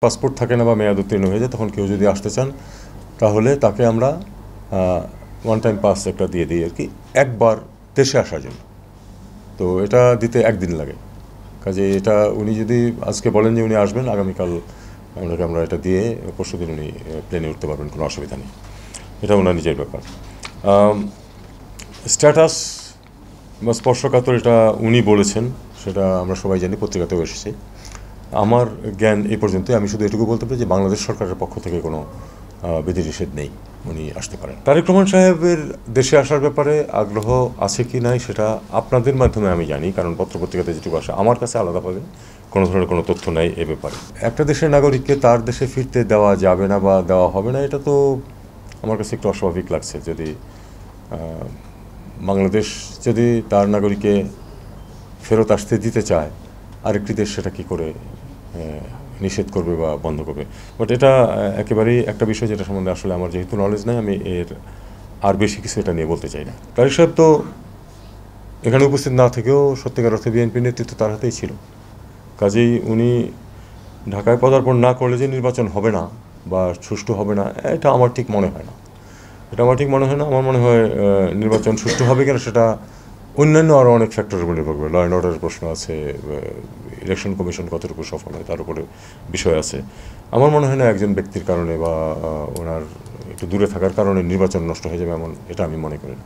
Passport থাকে না বা মেয়াদ উত্তীর্ণ হয়ে যায়, তখন কেউ যদি আসতে চান তাহলে তাকে আমরা ওয়ান টাইম পাস একটা দিয়ে দিই আর কি, একবার দেশে আসার জন্য। তো এটা দিতে একদিন লাগে। কাজে এটা উনি যদি আজকে বলেন যে উনি আসবেন, আগামীকাল আমরা এটা দিয়ে পরশুদিন উনি প্লেনে উঠতে পারবেন, কোনো অসুবিধা নেই। এটা ওনার নিজের ব্যাপার। স্ট্যাটাস বা স্পর্শকাতর এটা উনি বলেছেন, সেটা আমরা সবাই জানি, পত্রিকাতেও এসেছে। আমার জ্ঞান এই পর্যন্তই। আমি শুধু এটুকু বলতে পারি যে বাংলাদেশ সরকারের পক্ষ থেকে কোনো বিধিনিষেধ নেই, উনি আসতে পারেন। তারেক রহমান সাহেবের দেশে আসার ব্যাপারে আগ্রহ আছে কি নাই সেটা আপনাদের মাধ্যমে আমি জানি, কারণ পত্রপত্রিকাতে যেটুকু আসে। আমার কাছে আলাদাভাবে কোনো ধরনের কোনো তথ্য নাই এ ব্যাপারে। একটা দেশের নাগরিককে তার দেশে ফিরতে দেওয়া যাবে না বা দেওয়া হবে না, এটা তো আমার কাছে একটু অস্বাভাবিক লাগছে। যদি বাংলাদেশ যদি তার নাগরিককে ফেরত আসতে দিতে চায়, আরেকটি দেশ সেটা কী করে নিষেধ করবে বা বন্ধ করবে? বাট এটা একেবারেই একটা বিষয় যেটা সম্বন্ধে আসলে আমার যেহেতু নলেজ নেই, আমি এর আর বেশি কিছু এটা নিয়ে বলতে চাই না। তারেক সাহেব তো এখানে উপস্থিত না থেকেও সত্যিকার অর্থে বিএনপির নেতৃত্ব তার হাতেই ছিল। কাজেই উনি ঢাকায় পদার্পণ না করলে যে নির্বাচন হবে না বা সুষ্ঠু হবে না, এটা আমার ঠিক মনে হয় না। আমার মনে হয় নির্বাচন সুষ্ঠু হবে কিনা সেটা অন্যান্য আরও অনেক ফ্যাক্টরের উপর নির্ভর করবে। ল অ্যান্ড অর্ডারের প্রশ্ন আছে, ইলেকশন কমিশন কতটুকু সফল হয় তার উপরে বিষয় আছে। আমার মনে হয় না একজন ব্যক্তির কারণে বা ওনার একটু দূরে থাকার কারণে নির্বাচন নষ্ট হয়ে যাবে, এমন এটা আমি মনে করি না।